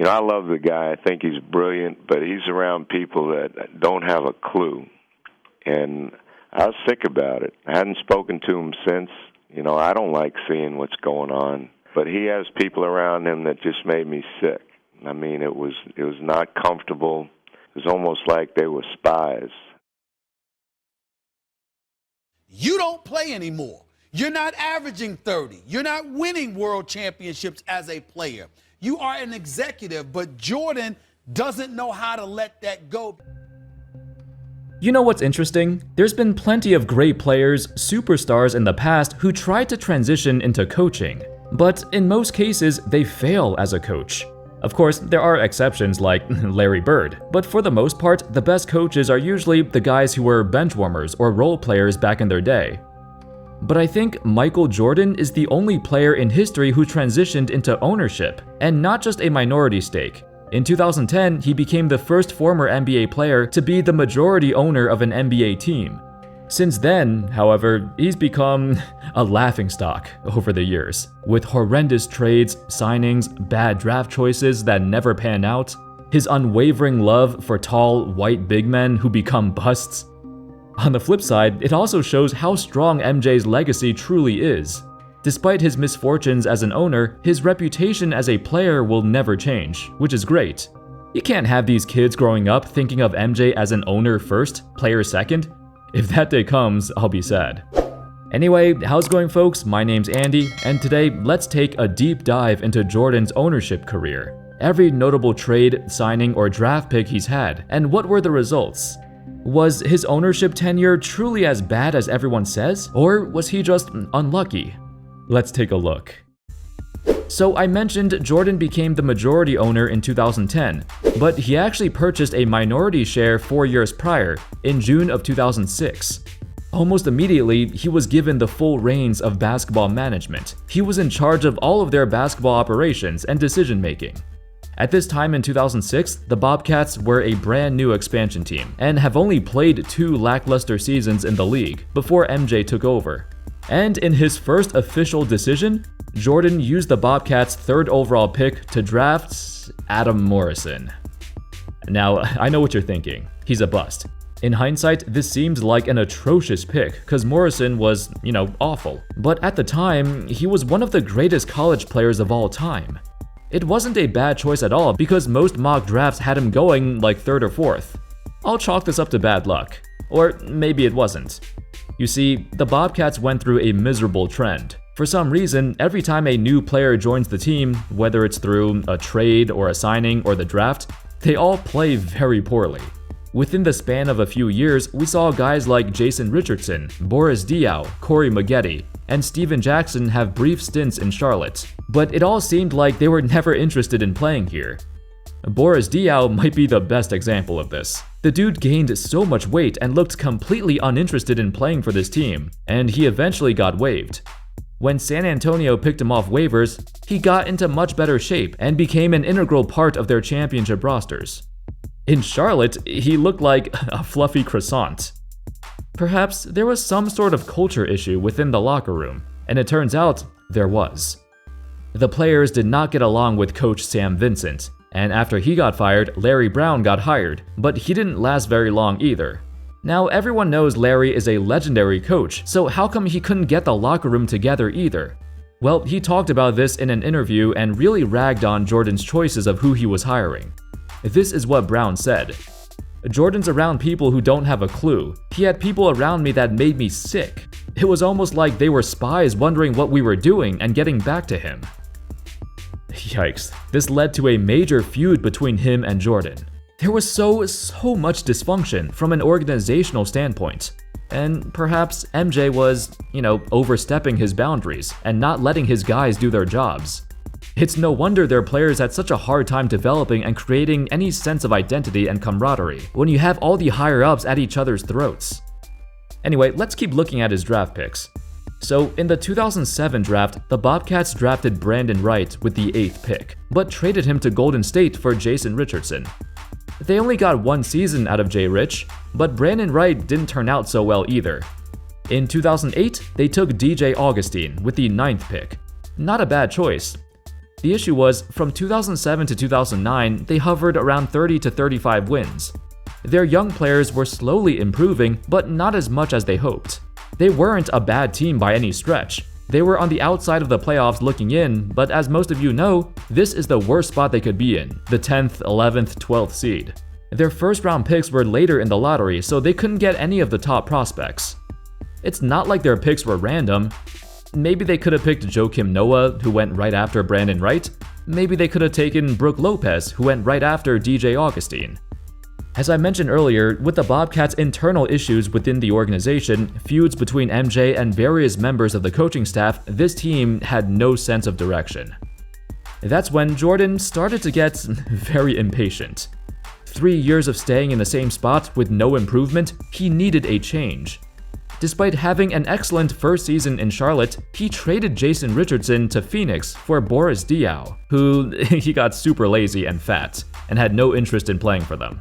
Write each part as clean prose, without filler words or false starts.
I love the guy. I think he's brilliant, but he's around people that don't have a clue. And I was sick about it. I hadn't spoken to him since. I don't like seeing what's going on. But he has people around him that just made me sick. I mean, it was not comfortable. It was almost like they were spies. You don't play anymore. You're not averaging 30. You're not winning world championships as a player. You are an executive, but Jordan doesn't know how to let that go. You know what's interesting? There's been plenty of great players, superstars in the past who tried to transition into coaching. But in most cases, they fail as a coach. Of course, there are exceptions like Larry Bird, but for the most part, the best coaches are usually the guys who were benchwarmers or role players back in their day. But I think Michael Jordan is the only player in history who transitioned into ownership, and not just a minority stake. In 2010, he became the first former NBA player to be the majority owner of an NBA team. Since then, however, he's become a laughingstock over the years, with horrendous trades, signings, bad draft choices that never pan out, his unwavering love for tall, white big men who become busts. On the flip side, it also shows how strong MJ's legacy truly is. Despite his misfortunes as an owner, his reputation as a player will never change, which is great. You can't have these kids growing up thinking of MJ as an owner first, player second. If that day comes, I'll be sad. Anyway, how's it going, folks? My name's Andy, and today let's take a deep dive into Jordan's ownership career. Every notable trade, signing, or draft pick he's had, and what were the results? Was his ownership tenure truly as bad as everyone says, or was he just unlucky? Let's take a look. So I mentioned Jordan became the majority owner in 2010, but he actually purchased a minority share 4 years prior, in June of 2006. Almost immediately, he was given the full reins of basketball management. He was in charge of all of their basketball operations and decision-making. At this time in 2006, the Bobcats were a brand new expansion team and have only played 2 lackluster seasons in the league before MJ took over. And in his first official decision, Jordan used the Bobcats' 3rd overall pick to draft Adam Morrison. Now, I know what you're thinking. He's a bust. In hindsight, this seems like an atrocious pick because Morrison was, awful. But at the time, he was one of the greatest college players of all time. It wasn't a bad choice at all because most mock drafts had him going like 3rd or 4th. I'll chalk this up to bad luck. Or maybe it wasn't. You see, the Bobcats went through a miserable trend. For some reason, every time a new player joins the team, whether it's through a trade or a signing or the draft, they all play very poorly. Within the span of a few years, we saw guys like Jason Richardson, Boris Diaw, Corey Maggette, and Steven Jackson have brief stints in Charlotte, but it all seemed like they were never interested in playing here. Boris Diaw might be the best example of this. The dude gained so much weight and looked completely uninterested in playing for this team, and he eventually got waived. When San Antonio picked him off waivers, he got into much better shape and became an integral part of their championship rosters. In Charlotte, he looked like a fluffy croissant. Perhaps there was some sort of culture issue within the locker room, and it turns out there was. The players did not get along with coach Sam Vincent, and after he got fired, Larry Brown got hired, but he didn't last very long either. Now, everyone knows Larry is a legendary coach, so how come he couldn't get the locker room together either? Well, he talked about this in an interview and really ragged on Jordan's choices of who he was hiring. This is what Brown said. "Jordan's around people who don't have a clue. He had people around me that made me sick. It was almost like they were spies wondering what we were doing and getting back to him." Yikes, this led to a major feud between him and Jordan. There was so much dysfunction from an organizational standpoint. And perhaps MJ was, overstepping his boundaries and not letting his guys do their jobs. It's no wonder their players had such a hard time developing and creating any sense of identity and camaraderie when you have all the higher-ups at each other's throats. Anyway, let's keep looking at his draft picks. So, in the 2007 draft, the Bobcats drafted Brandon Wright with the 8th pick, but traded him to Golden State for Jason Richardson. They only got 1 season out of J. Rich, but Brandon Wright didn't turn out so well either. In 2008, they took DJ Augustine with the 9th pick. Not a bad choice. The issue was, from 2007 to 2009, they hovered around 30 to 35 wins. Their young players were slowly improving, but not as much as they hoped. They weren't a bad team by any stretch. They were on the outside of the playoffs looking in, but as most of you know, this is the worst spot they could be in, the 10th, 11th, 12th seed. Their first-round picks were later in the lottery, so they couldn't get any of the top prospects. It's not like their picks were random. Maybe they could have picked Joakim Noah, who went right after Brandon Wright. Maybe they could have taken Brook Lopez, who went right after DJ Augustine. As I mentioned earlier, with the Bobcats' internal issues within the organization, feuds between MJ and various members of the coaching staff, this team had no sense of direction. That's when Jordan started to get very impatient. 3 years of staying in the same spot with no improvement, he needed a change. Despite having an excellent first season in Charlotte, he traded Jason Richardson to Phoenix for Boris Diaw, who he got super lazy and fat, and had no interest in playing for them.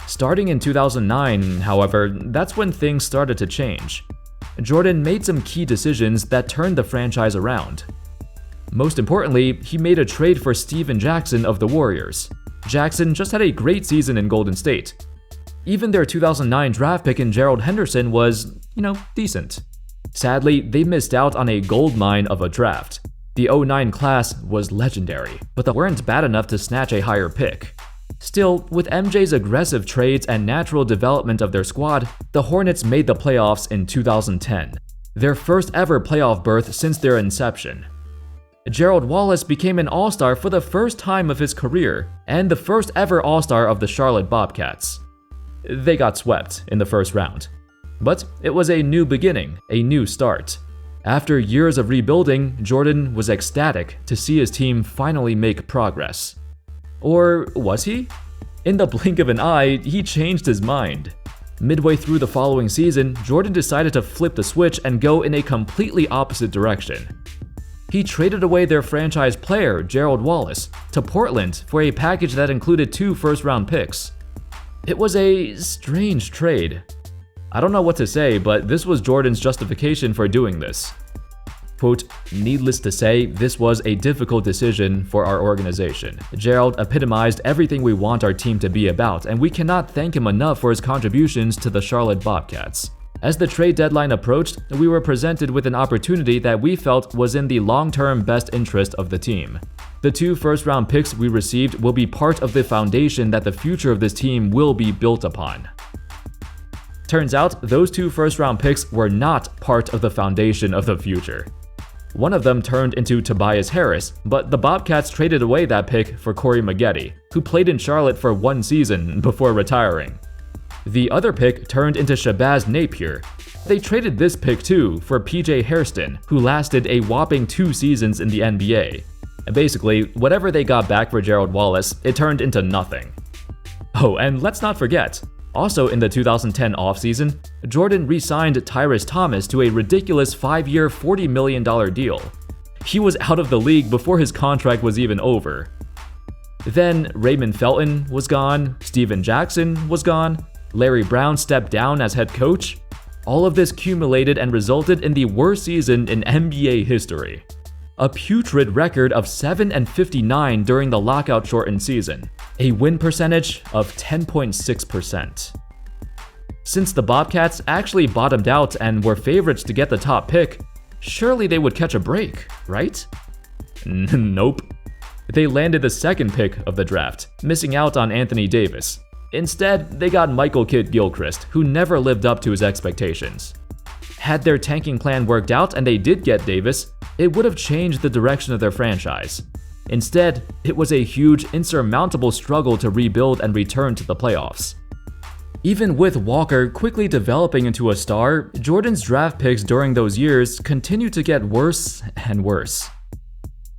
Starting in 2009, however, that's when things started to change. Jordan made some key decisions that turned the franchise around. Most importantly, he made a trade for Steven Jackson of the Warriors. Jackson just had a great season in Golden State. Even their 2009 draft pick in Gerald Henderson was, decent. Sadly, they missed out on a goldmine of a draft. The 2009 class was legendary, but they weren't bad enough to snatch a higher pick. Still, with MJ's aggressive trades and natural development of their squad, the Hornets made the playoffs in 2010, their first ever playoff berth since their inception. Gerald Wallace became an All-Star for the first time of his career, and the first ever All-Star of the Charlotte Bobcats. They got swept in the first round. But it was a new beginning, a new start. After years of rebuilding, Jordan was ecstatic to see his team finally make progress. Or was he? In the blink of an eye, he changed his mind. Midway through the following season, Jordan decided to flip the switch and go in a completely opposite direction. He traded away their franchise player, Gerald Wallace, to Portland for a package that included 2 first-round picks. It was a strange trade. I don't know what to say, but this was Jordan's justification for doing this. Quote, "Needless to say, this was a difficult decision for our organization. Gerald epitomized everything we want our team to be about, and we cannot thank him enough for his contributions to the Charlotte Bobcats. As the trade deadline approached, we were presented with an opportunity that we felt was in the long-term best interest of the team. The 2 first-round picks we received will be part of the foundation that the future of this team will be built upon." Turns out, those 2 first-round picks were not part of the foundation of the future. One of them turned into Tobias Harris, but the Bobcats traded away that pick for Corey Maggette, who played in Charlotte for 1 season before retiring. The other pick turned into Shabazz Napier. They traded this pick too for PJ Hairston, who lasted a whopping 2 seasons in the NBA. Basically, whatever they got back for Gerald Wallace, it turned into nothing. Oh, and let's not forget, also in the 2010 offseason, Jordan re-signed Tyrus Thomas to a ridiculous 5-year, $40 million deal. He was out of the league before his contract was even over. Then Raymond Felton was gone, Steven Jackson was gone, Larry Brown stepped down as head coach. All of this accumulated and resulted in the worst season in NBA history. A putrid record of 7-59 during the lockout-shortened season, a win percentage of 10.6%. Since the Bobcats actually bottomed out and were favorites to get the top pick, surely they would catch a break, right? Nope. They landed the 2nd pick of the draft, missing out on Anthony Davis. Instead, they got Michael Kidd-Gilchrist, who never lived up to his expectations. Had their tanking plan worked out and they did get Davis, it would have changed the direction of their franchise. Instead, it was a huge, insurmountable struggle to rebuild and return to the playoffs. Even with Walker quickly developing into a star, Jordan's draft picks during those years continued to get worse and worse.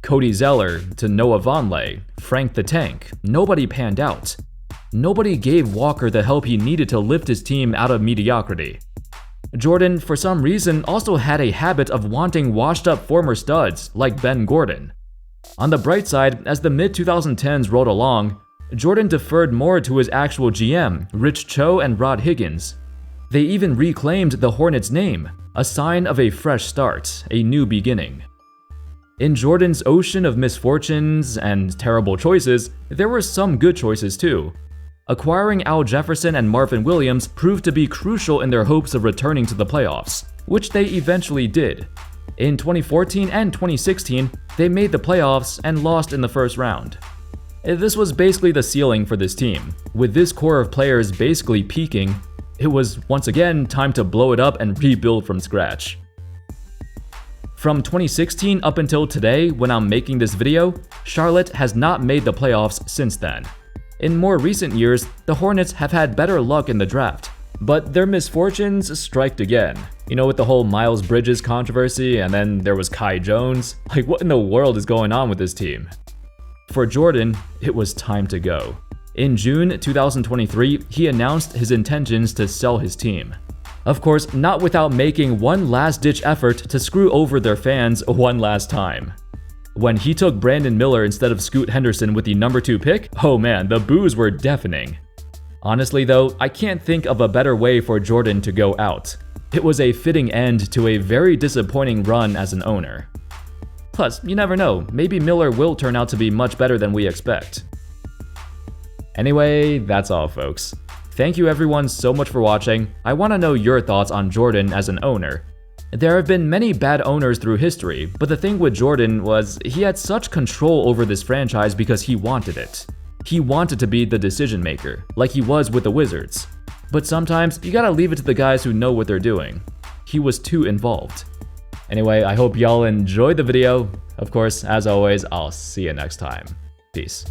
Cody Zeller to Noah Vonleh, Frank the Tank, nobody panned out. Nobody gave Walker the help he needed to lift his team out of mediocrity. Jordan, for some reason, also had a habit of wanting washed-up former studs like Ben Gordon. On the bright side, as the mid-2010s rolled along, Jordan deferred more to his actual GM, Rich Cho and Rod Higgins. They even reclaimed the Hornets' name, a sign of a fresh start, a new beginning. In Jordan's ocean of misfortunes and terrible choices, there were some good choices too. Acquiring Al Jefferson and Marvin Williams proved to be crucial in their hopes of returning to the playoffs, which they eventually did. In 2014 and 2016, they made the playoffs and lost in the first round. This was basically the ceiling for this team. With this core of players basically peaking, it was once again time to blow it up and rebuild from scratch. From 2016 up until today, when I'm making this video, Charlotte has not made the playoffs since then. In more recent years, the Hornets have had better luck in the draft, but their misfortunes striked again. You know, with the whole Miles Bridges controversy, and then there was Kai Jones. Like, what in the world is going on with this team? For Jordan, it was time to go. In June 2023, he announced his intentions to sell his team. Of course, not without making one last-ditch effort to screw over their fans one last time. When he took Brandon Miller instead of Scoot Henderson with the number 2 pick, oh man, the boos were deafening. Honestly though, I can't think of a better way for Jordan to go out. It was a fitting end to a very disappointing run as an owner. Plus, you never know, maybe Miller will turn out to be much better than we expect. Anyway, that's all folks. Thank you everyone so much for watching. I want to know your thoughts on Jordan as an owner. There have been many bad owners through history, but the thing with Jordan was he had such control over this franchise because he wanted it. He wanted to be the decision maker, like he was with the Wizards. But sometimes you gotta leave it to the guys who know what they're doing. He was too involved. Anyway, I hope y'all enjoyed the video. Of course, as always, I'll see you next time. Peace.